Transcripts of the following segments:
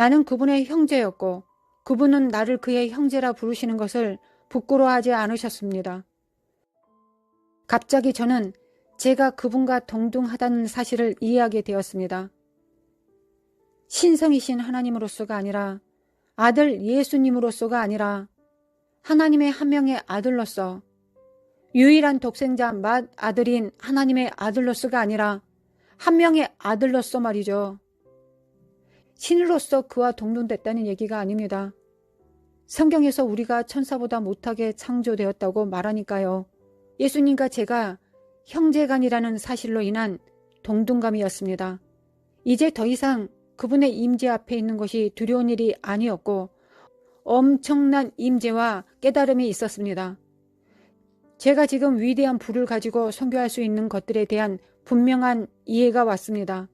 나는 그분의 형제였고 그분은 나를 그의 형제라 부르시는 것을 부끄러워하지 않으셨습니다. 갑자기 저는 제가 그분과 동등하다는 사실을 이해하게 되었습니다. 신성이신 하나님으로서가 아니라 아들 예수님으로서가 아니라 하나님의 한 명의 아들로서 유일한 독생자 맏아들인 하나님의 아들로서가 아니라 한 명의 아들로서 말이죠. 신으로서 그와 동등됐다는 얘기가 아닙니다. 성경에서 우리가 천사보다 못하게 창조되었다고 말하니까요. 예수님과 제가 형제간이라는 사실로 인한 동등감이었습니다. 이제 더 이상 그분의 임재 앞에 있는 것이 두려운 일이 아니었고 엄청난 임재와 깨달음이 있었습니다. 제가 지금 위대한 부를 가지고 선교할 수 있는 것들에 대한 분명한 이해가 왔습니다.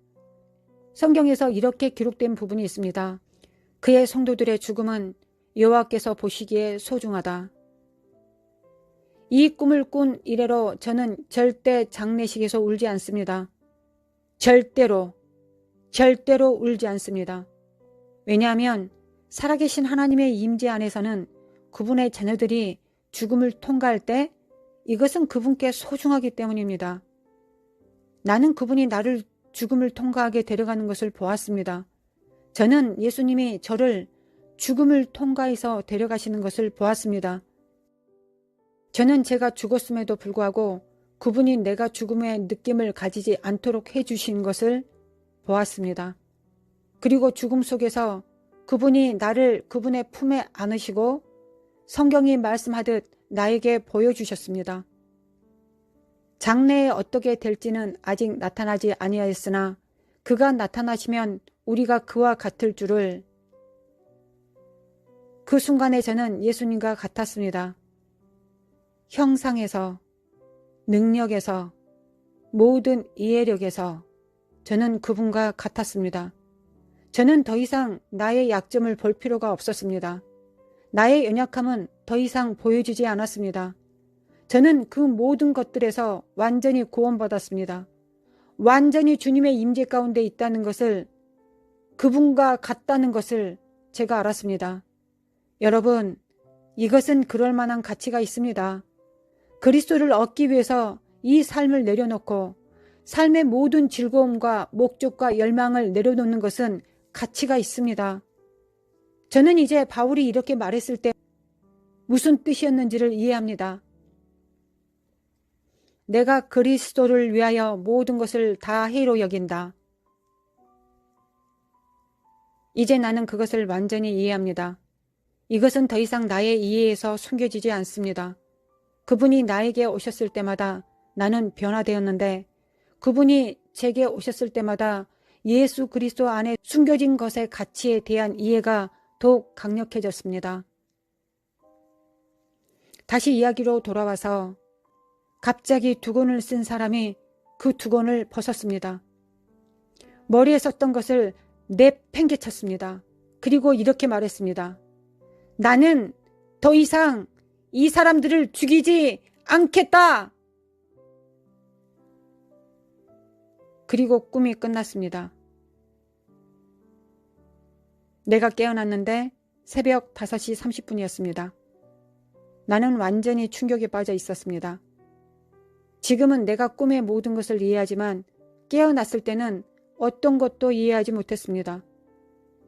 성경에서 이렇게 기록된 부분이 있습니다. 그의 성도들의 죽음은 여호와께서 보시기에 소중하다. 이 꿈을 꾼 이래로 저는 절대 장례식에서 울지 않습니다. 절대로 울지 않습니다. 왜냐하면 살아계신 하나님의 임재 안에서는 그분의 자녀들이 죽음을 통과할 때 이것은 그분께 소중하기 때문입니다. 나는 그분이 나를 죽음을 통과하게 데려가는 것을 보았습니다. 저는 예수님이 저를 죽음을 통과해서 데려가시는 것을 보았습니다. 저는 제가 죽었음에도 불구하고 그분이 내가 죽음의 느낌을 가지지 않도록 해주신 것을 보았습니다. 그리고 죽음 속에서 그분이 나를 그분의 품에 안으시고 성경이 말씀하듯 나에게 보여주셨습니다. 장래에 어떻게 될지는 아직 나타나지 아니하였으나 그가 나타나시면 우리가 그와 같을 줄을. 그 순간에 저는 예수님과 같았습니다. 형상에서, 능력에서, 모든 이해력에서 저는 그분과 같았습니다. 저는 더 이상 나의 약점을 볼 필요가 없었습니다. 나의 연약함은 더 이상 보여주지 않았습니다. 저는 그 모든 것들에서 완전히 구원받았습니다. 완전히 주님의 임재 가운데 있다는 것을, 그분과 같다는 것을 제가 알았습니다. 여러분, 이것은 그럴 만한 가치가 있습니다. 그리스도를 얻기 위해서 이 삶을 내려놓고 삶의 모든 즐거움과 목적과 열망을 내려놓는 것은 가치가 있습니다. 저는 이제 바울이 이렇게 말했을 때 무슨 뜻이었는지를 이해합니다. 내가 그리스도를 위하여 모든 것을 다 해로 여긴다. 이제 나는 그것을 완전히 이해합니다. 이것은 더 이상 나의 이해에서 숨겨지지 않습니다. 그분이 나에게 오셨을 때마다 나는 변화되었는데 그분이 제게 오셨을 때마다 예수 그리스도 안에 숨겨진 것의 가치에 대한 이해가 더욱 강력해졌습니다. 다시 이야기로 돌아와서 갑자기 두건을 쓴 사람이 그 두건을 벗었습니다. 머리에 썼던 것을 내팽개쳤습니다. 그리고 이렇게 말했습니다. 나는 더 이상 이 사람들을 죽이지 않겠다. 그리고 꿈이 끝났습니다. 내가 깨어났는데 새벽 5시 30분이었습니다. 나는 완전히 충격에 빠져 있었습니다. 지금은 내가 꿈의 모든 것을 이해하지만 깨어났을 때는 어떤 것도 이해하지 못했습니다.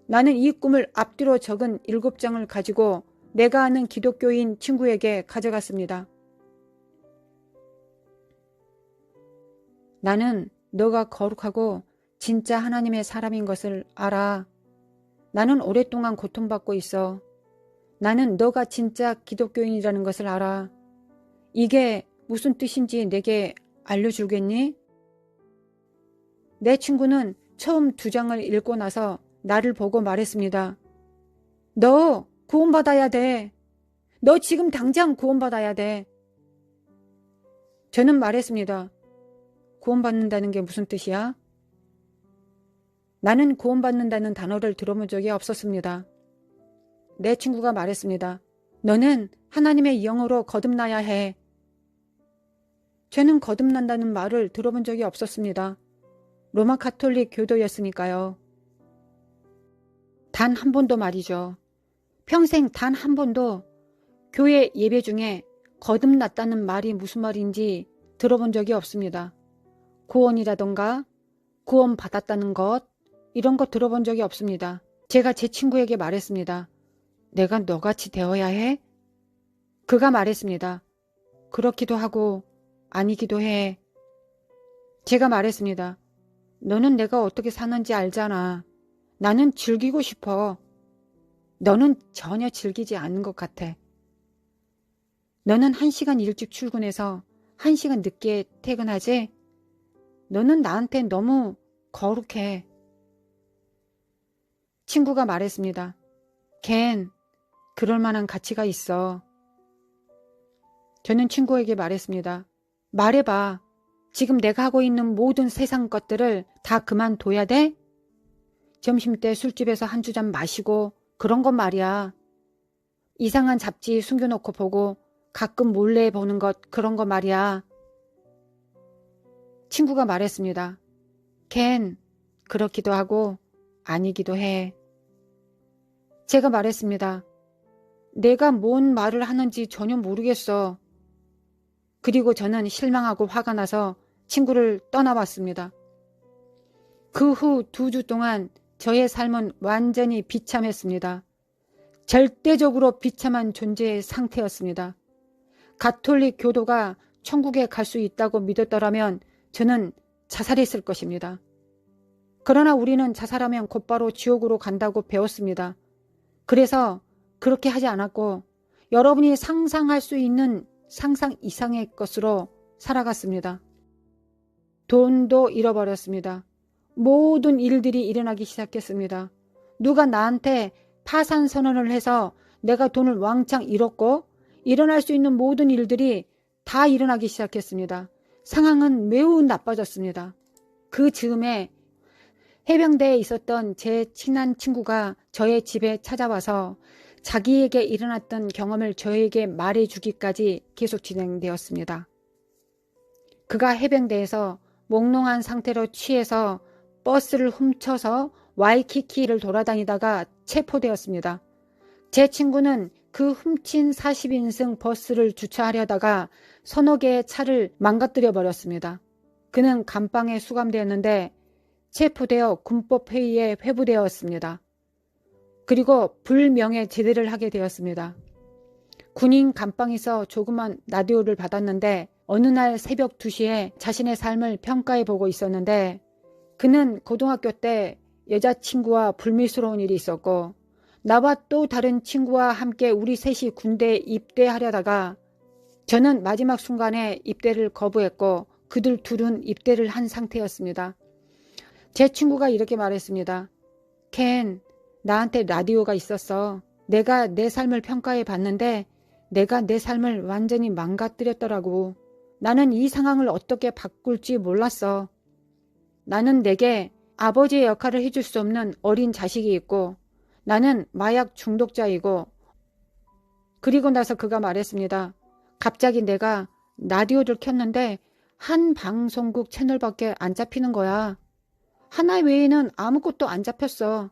나는 이 꿈을 앞뒤로 적은 7장을 가지고 내가 아는 기독교인 친구에게 가져갔습니다. 나는 너가 거룩하고 진짜 하나님의 사람인 것을 알아. 나는 오랫동안 고통받고 있어. 나는 너가 진짜 기독교인이라는 것을 알아. 이게 무슨 뜻인지 내게 알려주겠니? 내 친구는 처음 2장을 읽고 나서 나를 보고 말했습니다. 너 구원받아야 돼. 너 지금 당장 구원받아야 돼. 저는 말했습니다. 구원받는다는 게 무슨 뜻이야? 나는 구원받는다는 단어를 들어본 적이 없었습니다. 내 친구가 말했습니다. 너는 하나님의 영으로 거듭나야 해. 저는 거듭난다는 말을 들어본 적이 없었습니다. 로마 가톨릭 교도였으니까요. 단 한 번도 말이죠. 평생 단 한 번도 교회 예배 중에 거듭났다는 말이 무슨 말인지 들어본 적이 없습니다. 구원이라던가 구원 받았다는 것, 이런 거 들어본 적이 없습니다. 제가 제 친구에게 말했습니다. 내가 너같이 되어야 해? 그가 말했습니다. 그렇기도 하고 아니기도 해. 제가 말했습니다. 너는 내가 어떻게 사는지 알잖아. 나는 즐기고 싶어. 너는 전혀 즐기지 않는 것 같아. 너는 1시간 일찍 출근해서 1시간 늦게 퇴근하지? 너는 나한테 너무 거룩해. 친구가 말했습니다. 걘 그럴 만한 가치가 있어. 저는 친구에게 말했습니다. 말해봐. 지금 내가 하고 있는 모든 세상 것들을 다 그만둬야 돼? 점심때 술집에서 한두 잔 마시고 그런 건 말이야. 이상한 잡지 숨겨놓고 보고 가끔 몰래 보는 것 그런 거 말이야. 친구가 말했습니다. 걘 그렇기도 하고 아니기도 해. 제가 말했습니다. 내가 뭔 말을 하는지 전혀 모르겠어. 그리고 저는 실망하고 화가 나서 친구를 떠나왔습니다. 그 후 2주 동안 저의 삶은 완전히 비참했습니다. 절대적으로 비참한 존재의 상태였습니다. 가톨릭 교도가 천국에 갈 수 있다고 믿었더라면 저는 자살했을 것입니다. 그러나 우리는 자살하면 곧바로 지옥으로 간다고 배웠습니다. 그래서 그렇게 하지 않았고 여러분이 상상할 수 있는 상상 이상의 것으로 살아갔습니다. 돈도 잃어버렸습니다. 모든 일들이 일어나기 시작했습니다. 누가 나한테 파산 선언을 해서 내가 돈을 왕창 잃었고 일어날 수 있는 모든 일들이 다 일어나기 시작했습니다. 상황은 매우 나빠졌습니다. 그 즈음에 해병대에 있었던 제 친한 친구가 저의 집에 찾아와서 자기에게 일어났던 경험을 저에게 말해주기까지 계속 진행되었습니다. 그가 해병대에서 몽롱한 상태로 취해서 버스를 훔쳐서 와이키키를 돌아다니다가 체포되었습니다. 제 친구는 그 훔친 40인승 버스를 주차하려다가 서너 개의 차를 망가뜨려 버렸습니다. 그는 감방에 수감되었는데 체포되어 군법회의에 회부되었습니다. 그리고 불명예 제대를 하게 되었습니다. 군인 감방에서 조그만 라디오를 받았는데 어느 날 새벽 2시에 자신의 삶을 평가해 보고 있었는데 그는 고등학교 때 여자친구와 불미스러운 일이 있었고 나와 또 다른 친구와 함께 우리 셋이 군대에 입대하려다가 저는 마지막 순간에 입대를 거부했고 그들 둘은 입대를 한 상태였습니다. 제 친구가 이렇게 말했습니다. 켄, 나한테 라디오가 있었어. 내가 내 삶을 평가해 봤는데 내가 내 삶을 완전히 망가뜨렸더라고. 나는 이 상황을 어떻게 바꿀지 몰랐어. 나는 내게 아버지의 역할을 해줄 수 없는 어린 자식이 있고 나는 마약 중독자이고 그리고 나서 그가 말했습니다. 갑자기 내가 라디오를 켰는데 한 방송국 채널밖에 안 잡히는 거야. 하나 외에는 아무것도 안 잡혔어.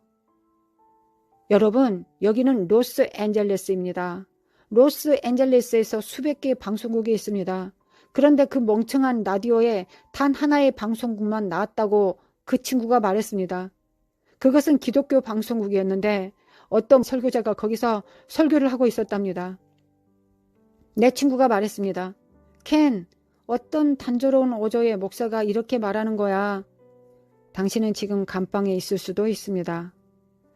여러분, 여기는 로스앤젤레스입니다. 로스앤젤레스에서 수백 개의 방송국이 있습니다. 그런데 그 멍청한 라디오에 단 하나의 방송국만 나왔다고 그 친구가 말했습니다. 그것은 기독교 방송국이었는데 어떤 설교자가 거기서 설교를 하고 있었답니다. 내 친구가 말했습니다. 켄, 어떤 단조로운 어조의 목사가 이렇게 말하는 거야. 당신은 지금 감방에 있을 수도 있습니다.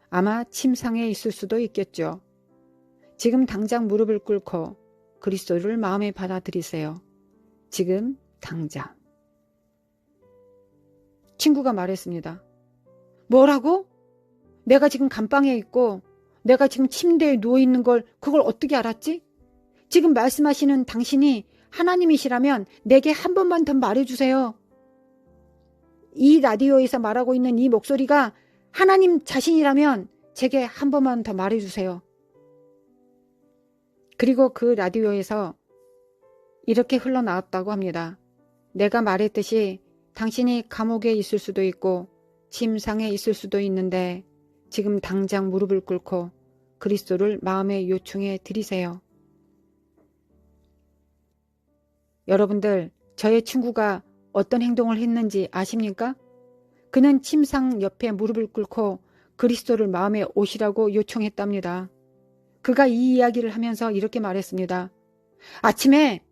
아마 침상에 있을 수도 있겠죠. 지금 당장 무릎을 꿇고 그리스도를 마음에 받아들이세요. 지금 당장. 친구가 말했습니다. 뭐라고? 내가 지금 감방에 있고 내가 지금 침대에 누워있는 걸 그걸 어떻게 알았지? 지금 말씀하시는 당신이 하나님이시라면 내게 한 번만 더 말해주세요. 이 라디오에서 말하고 있는 이 목소리가 하나님 자신이라면 제게 한 번만 더 말해주세요. 그리고 그 라디오에서 이렇게 흘러나왔다고 합니다. 내가 말했듯이 당신이 감옥에 있을 수도 있고 침상에 있을 수도 있는데 지금 당장 무릎을 꿇고 그리스도를 마음에 요청해 드리세요. 여러분들, 저의 친구가 어떤 행동을 했는지 아십니까? 그는 침상 옆에 무릎을 꿇고 그리스도를 마음에 오시라고 요청했답니다. 그가 이 이야기를 하면서 이렇게 말했습니다. 아침에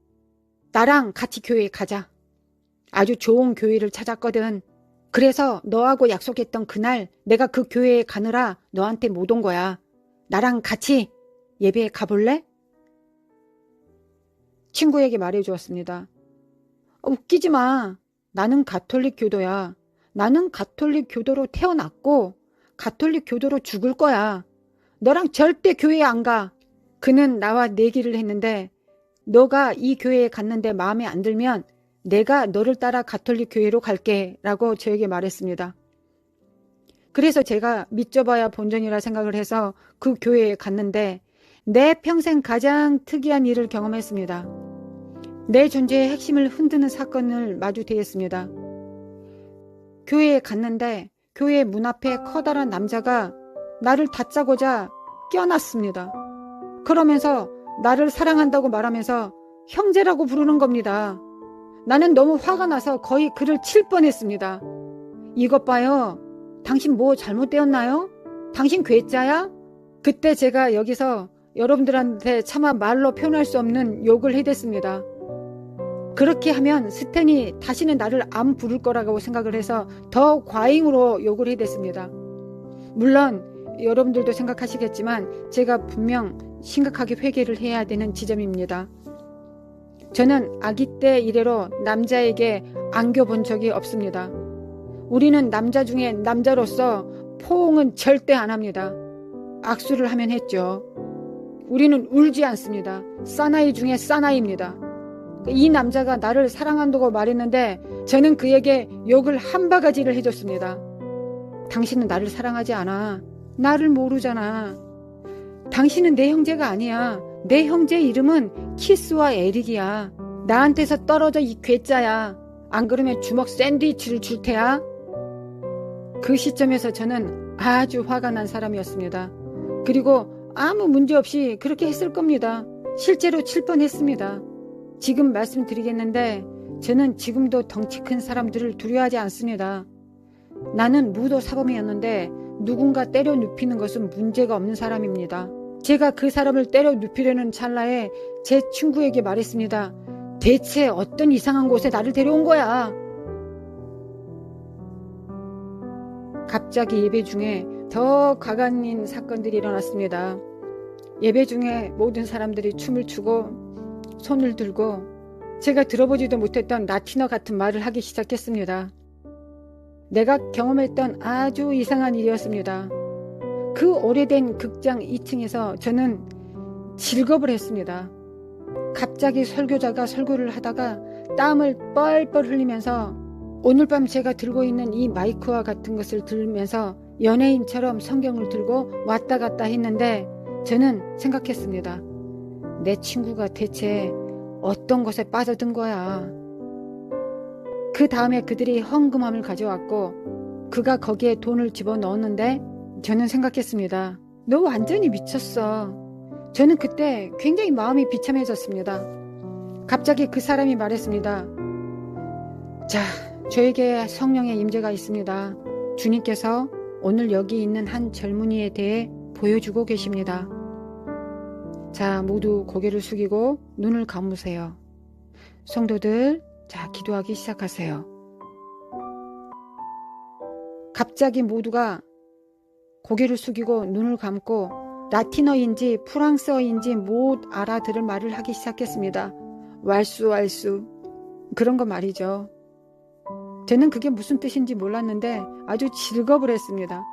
나랑 같이 교회에 가자. 아주 좋은 교회를 찾았거든. 그래서 너하고 약속했던 그날 내가 그 교회에 가느라 너한테 못 온 거야. 나랑 같이 예배에 가볼래? 친구에게 말해주었습니다. 웃기지 마. 나는 가톨릭 교도야. 나는 가톨릭 교도로 태어났고 가톨릭 교도로 죽을 거야. 너랑 절대 교회에 안 가. 그는 나와 내기를 했는데 너가 이 교회에 갔는데 마음에 안 들면 내가 너를 따라 가톨릭 교회로 갈게 라고 저에게 말했습니다. 그래서 제가 믿져봐야 본전이라 생각을 해서 그 교회에 갔는데 내 평생 가장 특이한 일을 경험했습니다. 내 존재의 핵심을 흔드는 사건을 마주 대했습니다. 교회에 갔는데 교회 문 앞에 커다란 남자가 나를 다짜고자 껴놨습니다. 그러면서 나를 사랑한다고 말하면서 형제라고 부르는 겁니다. 나는 너무 화가 나서 거의 그를 칠 뻔했습니다. 이것 봐요. 당신 뭐 잘못되었나요? 당신 괴짜야? 그때 제가 여기서 여러분들한테 차마 말로 표현할 수 없는 욕을 해댔습니다. 그렇게 하면 스탠이 다시는 나를 안 부를 거라고 생각을 해서 더 과잉으로 욕을 해댔습니다. 물론 여러분들도 생각하시겠지만 제가 분명 심각하게 회개를 해야 되는 지점입니다. 저는 아기 때 이래로 남자에게 안겨본 적이 없습니다. 우리는 남자 중에 남자로서 포옹은 절대 안 합니다. 악수를 하면 했죠. 우리는 울지 않습니다. 사나이 중에 사나이입니다. 이 남자가 나를 사랑한다고 말했는데 저는 그에게 욕을 한 바가지를 해줬습니다. 당신은 나를 사랑하지 않아. 나를 모르잖아. 당신은 내 형제가 아니야. 내 형제 이름은 키스와 에릭이야. 나한테서 떨어져 이 괴짜야. 안 그러면 주먹 샌드위치를 줄 테야. 그 시점에서 저는 아주 화가 난 사람이었습니다. 그리고 아무 문제 없이 그렇게 했을 겁니다. 실제로 칠 뻔했습니다. 지금 말씀드리겠는데 저는 지금도 덩치 큰 사람들을 두려워하지 않습니다. 나는 무도 사범이었는데 누군가 때려 눕히는 것은 문제가 없는 사람입니다. 제가 그 사람을 때려 눕히려는 찰나에 제 친구에게 말했습니다. 대체 어떤 이상한 곳에 나를 데려온 거야? 갑자기 예배 중에 더 가관인 사건들이 일어났습니다. 예배 중에 모든 사람들이 춤을 추고 손을 들고 제가 들어보지도 못했던 라틴어 같은 말을 하기 시작했습니다. 내가 경험했던 아주 이상한 일이었습니다. 그 오래된 극장 2층에서 저는 질겁을 했습니다. 갑자기 설교자가 설교를 하다가 땀을 뻘뻘 흘리면서 오늘 밤 제가 들고 있는 이 마이크와 같은 것을 들면서 연예인처럼 성경을 들고 왔다 갔다 했는데 저는 생각했습니다. 내 친구가 대체 어떤 것에 빠져든 거야. 그 다음에 그들이 헌금함을 가져왔고 그가 거기에 돈을 집어넣었는데 저는 생각했습니다. 너 완전히 미쳤어. 저는 그때 굉장히 마음이 비참해졌습니다. 갑자기 그 사람이 말했습니다. 자, 저에게 성령의 임재가 있습니다. 주님께서 오늘 여기 있는 한 젊은이에 대해 보여주고 계십니다. 자, 모두 고개를 숙이고 눈을 감으세요. 성도들, 자, 기도하기 시작하세요. 갑자기 모두가 고개를 숙이고 눈을 감고 라틴어인지 프랑스어인지 못 알아들을 말을 하기 시작했습니다. 왈수 그런 거 말이죠. 저는 그게 무슨 뜻인지 몰랐는데 아주 즐겁을 했습니다.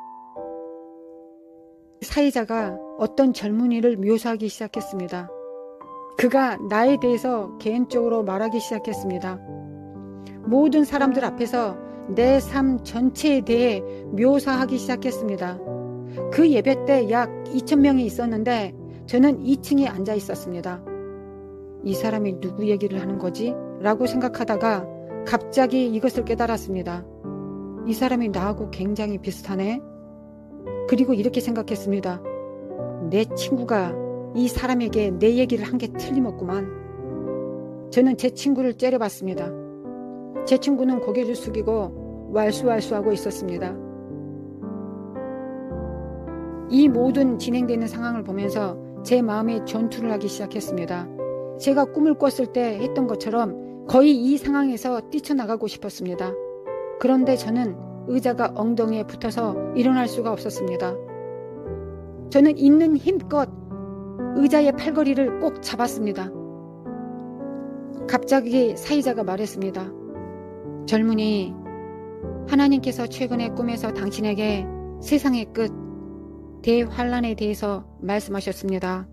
사회자가 어떤 젊은이를 묘사하기 시작했습니다. 그가 나에 대해서 개인적으로 말하기 시작했습니다. 모든 사람들 앞에서 내 삶 전체에 대해 묘사하기 시작했습니다. 그 예배 때 약 2,000명이 있었는데 저는 2층에 앉아 있었습니다. 이 사람이 누구 얘기를 하는 거지? 라고 생각하다가 갑자기 이것을 깨달았습니다. 이 사람이 나하고 굉장히 비슷하네. 그리고 이렇게 생각했습니다. 내 친구가 이 사람에게 내 얘기를 한 게 틀림없구만. 저는 제 친구를 째려봤습니다. 제 친구는 고개를 숙이고 왈수왈수하고 있었습니다. 이 모든 진행되는 상황을 보면서 제 마음에 전투를 하기 시작했습니다. 제가 꿈을 꿨을 때 했던 것처럼 거의 이 상황에서 뛰쳐나가고 싶었습니다. 그런데 저는 의자가 엉덩이에 붙어서 일어날 수가 없었습니다. 저는 있는 힘껏 의자의 팔걸이를 꼭 잡았습니다. 갑자기 사이자가 말했습니다. 젊은이, 하나님께서 최근에 꿈에서 당신에게 세상의 끝, 대환란에 대해서 말씀하셨습니다.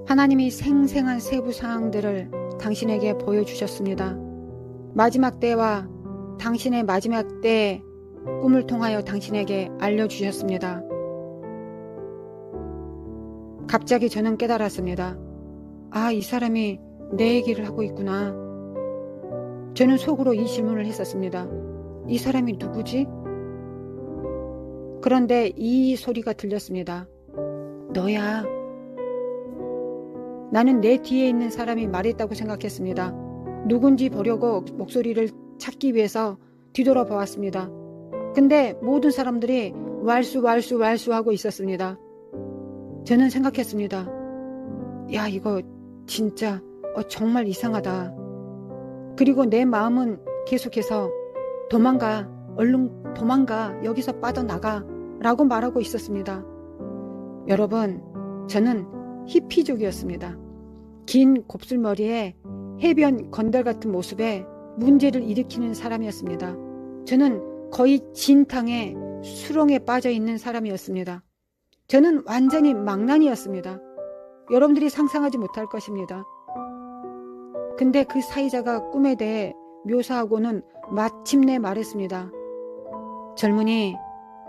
하나님이 생생한 세부 사항들을 당신에게 보여주셨습니다. 마지막 때와 당신의 마지막 때의 꿈을 통하여 당신에게 알려주셨습니다. 갑자기 저는 깨달았습니다. 아, 이 사람이 내 얘기를 하고 있구나. 저는 속으로 이 질문을 했었습니다. 이 사람이 누구지? 그런데 이 소리가 들렸습니다. 너야. 나는 내 뒤에 있는 사람이 말했다고 생각했습니다. 누군지 보려고 목소리를 찾기 위해서 뒤돌아보았습니다. 근데 모든 사람들이 왈수 하고 있었습니다. 저는 생각했습니다. 야, 이거 진짜 정말 이상하다. 그리고 내 마음은 계속해서 도망가, 얼른 도망가, 여기서 빠져나가 라고 말하고 있었습니다. 여러분, 저는 히피족이었습니다. 긴 곱슬머리에 해변 건달 같은 모습에 문제를 일으키는 사람이었습니다. 저는 거의 진탕에 수렁에 빠져 있는 사람이었습니다. 저는 완전히 망나니였습니다. 여러분들이 상상하지 못할 것입니다. 근데 그 사이자가 꿈에 대해 묘사하고는 마침내 말했습니다. 젊은이,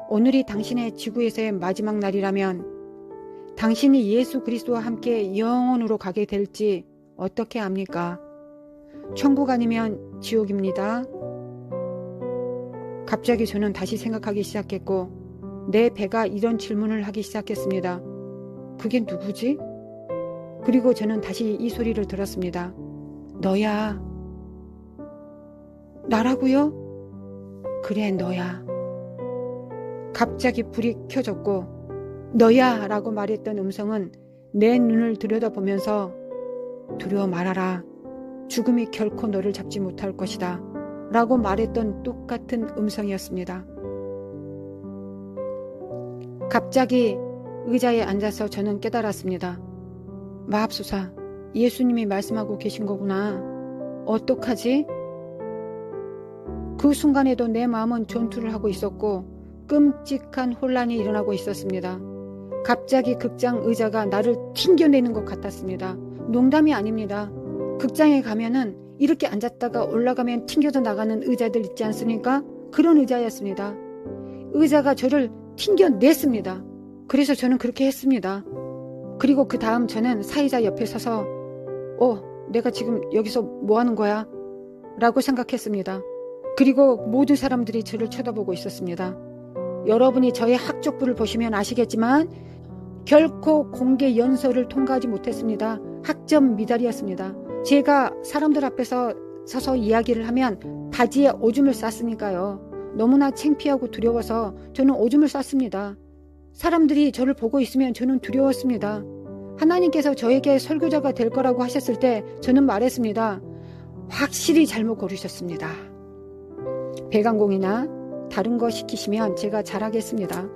오늘이 당신의 지구에서의 마지막 날이라면 당신이 예수 그리스도와 함께 영원으로 가게 될지 어떻게 압니까? 천국 아니면 지옥입니다. 갑자기 저는 다시 생각하기 시작했고 내 배가 이런 질문을 하기 시작했습니다. 그게 누구지? 그리고 저는 다시 이 소리를 들었습니다. 너야. 나라고요? 그래, 너야. 갑자기 불이 켜졌고 너야 라고 말했던 음성은 내 눈을 들여다보면서 두려워 말아라. 죽음이 결코 너를 잡지 못할 것이다 라고 말했던 똑같은 음성이었습니다. 갑자기 의자에 앉아서 저는 깨달았습니다. 마합소사, 예수님이 말씀하고 계신 거구나. 어떡하지? 그 순간에도 내 마음은 전투를 하고 있었고 끔찍한 혼란이 일어나고 있었습니다. 갑자기 극장 의자가 나를 튕겨내는 것 같았습니다. 농담이 아닙니다. 극장에 가면은 이렇게 앉았다가 올라가면 튕겨져 나가는 의자들 있지 않습니까? 그런 의자였습니다. 의자가 저를 튕겨냈습니다. 그래서 저는 그렇게 했습니다. 그리고 그 다음 저는 사이자 옆에 서서 내가 지금 여기서 뭐 하는 거야? 라고 생각했습니다. 그리고 모든 사람들이 저를 쳐다보고 있었습니다. 여러분이 저의 학적부를 보시면 아시겠지만 결코 공개 연설을 통과하지 못했습니다. 학점 미달이었습니다. 제가 사람들 앞에서 서서 이야기를 하면 바지에 오줌을 쌌으니까요. 너무나 창피하고 두려워서 저는 오줌을 쌌습니다. 사람들이 저를 보고 있으면 저는 두려웠습니다. 하나님께서 저에게 설교자가 될 거라고 하셨을 때 저는 말했습니다. 확실히 잘못 고르셨습니다. 배관공이나 다른 거 시키시면 제가 잘하겠습니다.